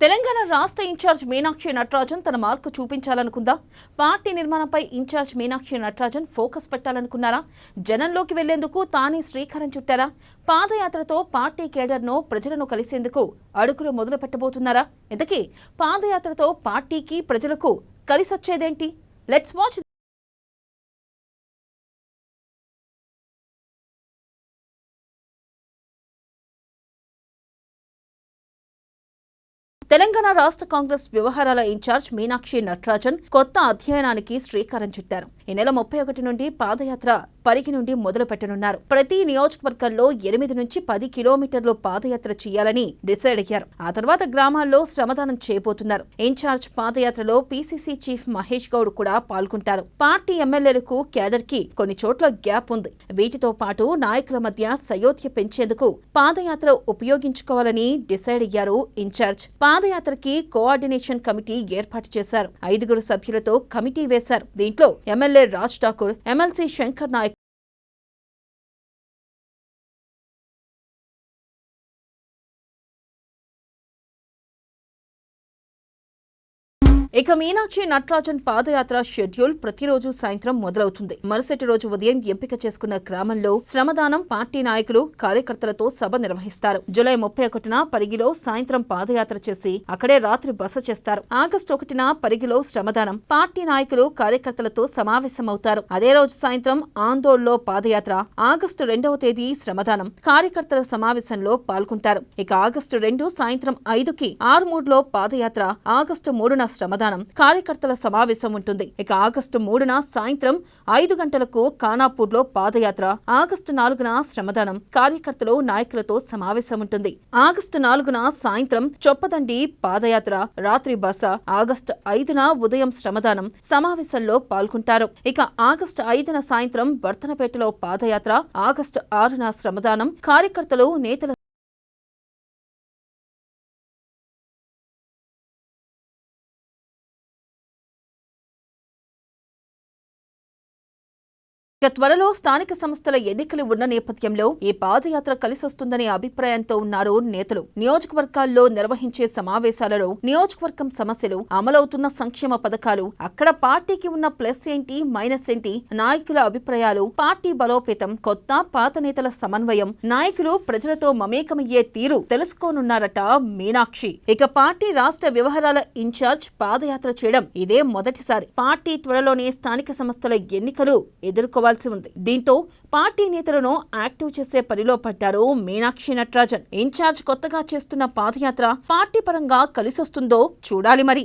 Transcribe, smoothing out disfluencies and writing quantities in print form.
తెలంగాణ రాష్ట్ర ఇన్ఛార్జ్ మీనాక్షి నటరాజన్ తన mark చూపించాలనుకుందా? Party నిర్మాణంపై ఇన్ఛార్జ్ మీనాక్షి నటరాజన్ ఫోకస్ పెట్టాలనుకున్నారా? జనంలోకి వెళ్లేందుకు తానే శ్రీకారం చుట్టారా? పాదయాత్రతో పార్టీ కేడర్ను ప్రజలను కలిసేందుకు అడుగులు మొదలు పెట్టబోతున్నారా? ఇంతకీ పాదయాత్రతో పార్టీకి ప్రజలకు కలిసొచ్చేదేంటి? Let's watch. తెలంగాణ రాష్ట్ర కాంగ్రెస్ వ్యవహారాల ఇన్ఛార్జ్ మీనాక్షి నటరాజన్ కొత్త అధ్యయనానికి శ్రీకారం చుట్టారు. ఈ నెల 31 నుండి పాదయాత్ర పరిగి నుండి మొదలు పెట్టనున్నారు. ప్రతి నియోజకవర్గంలో 8 నుంచి 10 కిలోమీటర్లు పాదయాత్ర చేయాలని డిసైడ్ అయ్యారు. ఆ తర్వాత గ్రామాల్లో శ్రమదానం చేయబోతున్నారు. ఇన్ఛార్జ్ పాదయాత్రలో పీసీసీ చీఫ్ మహేష్ గౌడ్ కూడా పాల్గొంటారు. పార్టీ ఎమ్మెల్యేలకు క్యాడర్ కి కొన్ని చోట్ల గ్యాప్ ఉంది. వీటితో పాటు నాయకుల మధ్య సయోధ్య పెంచేందుకు పాదయాత్ర ఉపయోగించుకోవాలని డిసైడ్ అయ్యారు ఇన్ఛార్జ్. పాదయాత్రకి కోఆర్డినేషన్ కమిటీ ఏర్పాటు చేశారు. 5 సభ్యులతో కమిటీ వేశారు. దీంట్లో ఎమ్మెల్యే రాజ్ ఠాకూర్, ఎమ్మెల్సీ శంకర్ నాయక్, ఇక మీనాక్షి నటరాజన్ పాదయాత్ర షెడ్యూల్ ప్రతిరోజు సాయంత్రం మొదలవుతుంది. మరుసటి రోజు ఉదయం ఎంపిక చేసుకున్న గ్రామంలో శ్రమదానం, పార్టీ నాయకులు, కార్యకర్తలతో సభ నిర్వహిస్తారు. జూలై 31న పరిగిలో సాయంత్రం పాదయాత్ర చేసి అక్కడే రాత్రి బస చేస్తారు. ఆగస్టు 1న పరిగిలో శ్రమదానం, పార్టీ నాయకులు, కార్యకర్తలతో సమావేశమవుతారు. అదే రోజు సాయంత్రం ఆందోళనలో పాదయాత్ర, ఆగస్టు 2వ తేదీ శ్రమదానం, కార్యకర్తల సమావేశంలో పాల్గొంటారు. ఇక ఆగస్టు 2 సాయంత్రం 5కి ఆర్మూర్లో పాదయాత్ర, ఆగస్టు 3న శ్రమదానం, కార్యకర్తల సమావేశం ఉంటుంది. ఇక ఆగస్టు 3న సాయంత్రం 5 గంటలకు ఖానాపూర్లో పాదయాత్ర, ఆగస్టు 4న శ్రమదానం, కార్యకర్తలు, నాయకులతో సమావేశం ఉంటుంది. ఆగస్టు 4న సాయంత్రం చొప్పదండి పాదయాత్ర, రాత్రి బస, ఆగస్టు 5న ఉదయం శ్రమదానం, సమావేశంలో పాల్గొంటారు. ఇక ఆగస్టు 5న సాయంత్రం వర్ధనపేటలో పాదయాత్ర, ఆగస్టు 6న శ్రమదానం, కార్యకర్తలు, నేతల త్వరలో స్థానిక సంస్థల ఎన్నికలు ఉన్న నేపథ్యంలో ఈ పాదయాత్ర కలిసొస్తుందనే అభిప్రాయంతో ఉన్నారు నేతలు. నియోజకవర్గాల్లో నిర్వహించే సమావేశాలలో నియోజకవర్గం సమస్యలు, అమలవుతున్న సంక్షేమ పథకాలు, అక్కడ పార్టీకి ఉన్న ప్లస్ ఏంటి, మైనస్ ఏంటి, నాయకుల అభిప్రాయాలు, పార్టీ బలోపేతం, కొత్త పాత నేతల సమన్వయం, నాయకులు ప్రజలతో మమేకమయ్యే తీరు తెలుసుకోనున్నారట మీనాక్షి. ఇక పార్టీ రాష్ట్ర వ్యవహారాల ఇన్ఛార్జ్ పాదయాత్ర చేయడం ఇదే మొదటిసారి. పార్టీ త్వరలోనే స్థానిక సంస్థల ఎన్నికలు ఎదుర్కోవాలి ఉంది. దీంతో పార్టీ నేతలను యాక్టివ్ చేసే పనిలో పడ్డారు మీనాక్షి నటరాజన్. ఇన్ఛార్జ్ కొత్తగా చేస్తున్న పాదయాత్ర పార్టీ పరంగా కలిసొస్తుందో చూడాలి మరి.